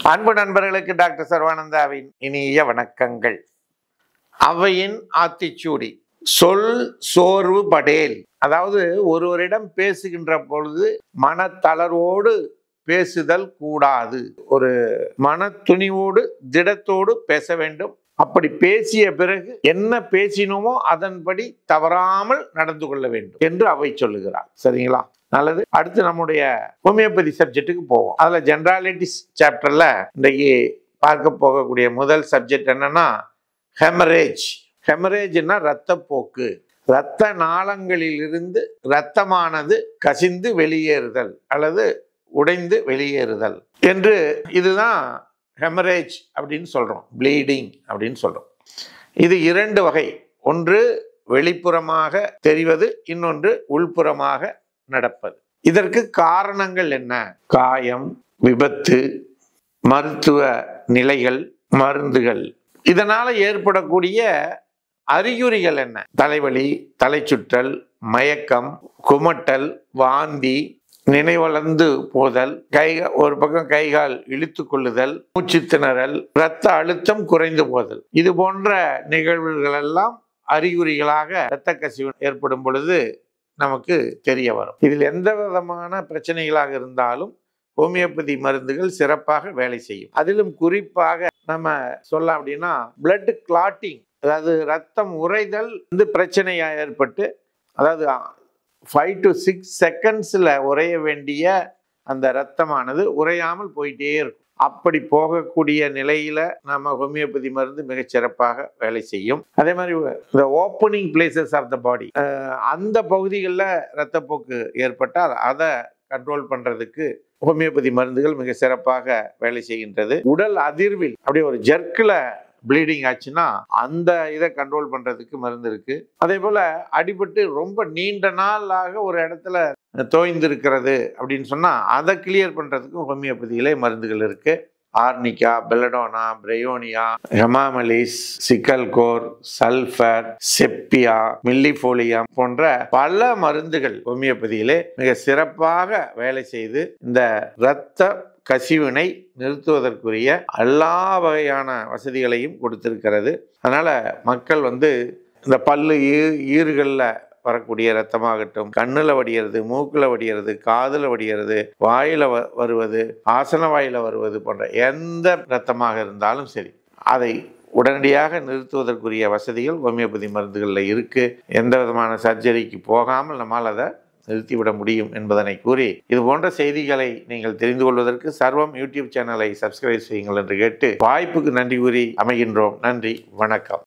அன்பு நண்பர்களுக்கு டாக்டர் சர்வானந்தாவின் இனிய வணக்கங்கள். அவையின் ஆத்திச்சூடி சொல் சோர்வு படேல். அதாவது ஒருவரிடம் பேசுகின்ற பொழுது மனத்தளர்வோடு பேசுதல் கூடாது. ஒரு மன துணிவோடு திடத்தோடு பேச வேண்டும். அப்படி பேசிய பிறகு என்ன பேசினோமோ அதன்படி தவறாமல் நடந்து கொள்ள வேண்டும் என்று அவை சொல்லுகிறார். சரிங்களா? நல்லது. அடுத்து நம்முடைய ஹோமியோபதி சப்ஜெக்டுக்கு போவோம். அதுல ஜெனராலிட்டிஸ் சாப்டர்ல இன்றைக்கு பார்க்க போகக்கூடிய முதல் சப்ஜெக்ட் என்னன்னா ஹெமரேஜ். ஹெமரேஜ்னா இரத்தப்போக்கு. இரத்த நாளங்களில் இருந்து இரத்தமானது கசிந்து வெளியேறுதல் அல்லது உடைந்து வெளியேறுதல் என்று, இதுதான் ஹெமரேஜ் அப்படின்னு சொல்றோம். ப்ளீடிங் அப்படின்னு சொல்றோம். இது இரண்டு வகை. ஒன்று வெளிப்புறமாக தெரிவது, இன்னொன்று உள்புறமாக நடப்பது. இதற்கு காரணங்கள் என்ன? காயம், விபத்து, மருத்துவ நிலைகள், மருந்துகள். இதனால ஏற்படக்கூடிய அறிகுறிகள் என்ன? தலைவலி, தலைச்சுற்றல், மயக்கம், குமட்டல், வாந்தி, நினைவளர்ந்து போதல், ஒரு பக்கம் கைகால் இழுத்து கொள்ளுதல், மூச்சு திணறல், இரத்த அழுத்தம் குறைந்து போதல். இது போன்ற நிகழ்வுகள் எல்லாம் அறிகுறிகளாக இரத்த கசிவு ஏற்படும் பொழுது நமக்கு தெரிய வரும். இதில் எந்த விதமான பிரச்சனைகளாக இருந்தாலும் ஹோமியோபதி மருந்துகள் சிறப்பாக வேலை செய்யும். அதிலும் குறிப்பாக நம்ம சொல்ல அப்படின்னா பிளட் கிளாட்டிங், அதாவது ரத்தம் உறைதல் பிரச்சனையா ஏற்பட்டு, அதாவது 5 to 6 செகண்ட்ஸ்ல உறைய வேண்டிய அந்த ரத்தமானது உறையாமல் போயிட்டே இருக்கும். அப்படி போகக்கூடிய நிலையில நம்ம ஹோமியோபதி மருந்து மிகச் சிறப்பாக வேலை செய்யும். அதே மாதிரி இந்த ஓப்பனிங் பிளேசஸ் ஆஃப் த பாடி, அந்த பகுதிகளில் இரத்தப்போக்கு ஏற்பட்டால் அதை கண்ட்ரோல் பண்றதுக்கு ஹோமியோபதி மருந்துகள் மிக சிறப்பாக வேலை செய்கின்றது. உடல் அதிர்வில் அப்படியே ஒரு ஜெர்க்கில் ப்ளீடிங் ஆச்சுன்னா அந்த இதை கண்ட்ரோல் பண்றதுக்கு மருந்து இருக்கு. அதே போல அடிபட்டு ரொம்ப நீண்ட நாளாக ஒரு இடத்துல தோய்ந்து இருக்கிறது அப்படின்னு சொன்னா அதை கிளியர் பண்றதுக்கும் ஹோமியோபதியிலே மருந்துகள் இருக்கு. ஆர்னிகா, பெலடோனா, பிரையோனியா, ஹெமாமலிஸ், சிக்கல்கோர், சல்ஃபர், செப்பியா, மில்லிஃபோலியம் போன்ற பல மருந்துகள் ஹோமியோபதியிலே மிக சிறப்பாக வேலை செய்து இந்த இரத்த கசிவினை நிறுத்துவதற்குரிய எல்லா வகையான வசதிகளையும் கொடுத்திருக்கிறது. அதனால மக்கள் இந்த பல்லு ஈறுகளில் வரக்கூடிய ரத்தமாகட்டும், கண்ணுல வடிகிறது, மூக்குல வடிகிறது, காதுல வடிகிறது, வாயில வருவது, ஆசன வாயில வருவது போன்ற எந்த ரத்தமாக இருந்தாலும் சரி, அதை உடனடியாக நிறுத்துவதற்குரிய வசதிகள் ஹோமியோபதி மருந்துகளில் இருக்கு. எந்த விதமான சர்ஜரிக்கு போகாமல் நம்மால் அதை நிறுத்திவிட முடியும் என்பதனை கூறி, இது போன்ற செய்திகளை நீங்கள் தெரிந்து கொள்வதற்கு சர்வம் யூடியூப் சேனலை சப்ஸ்கிரைப் செய்யுங்கள் என்று கேட்டு வாய்ப்புக்கு நன்றி கூறி அமைகின்றோம். நன்றி, வணக்கம்.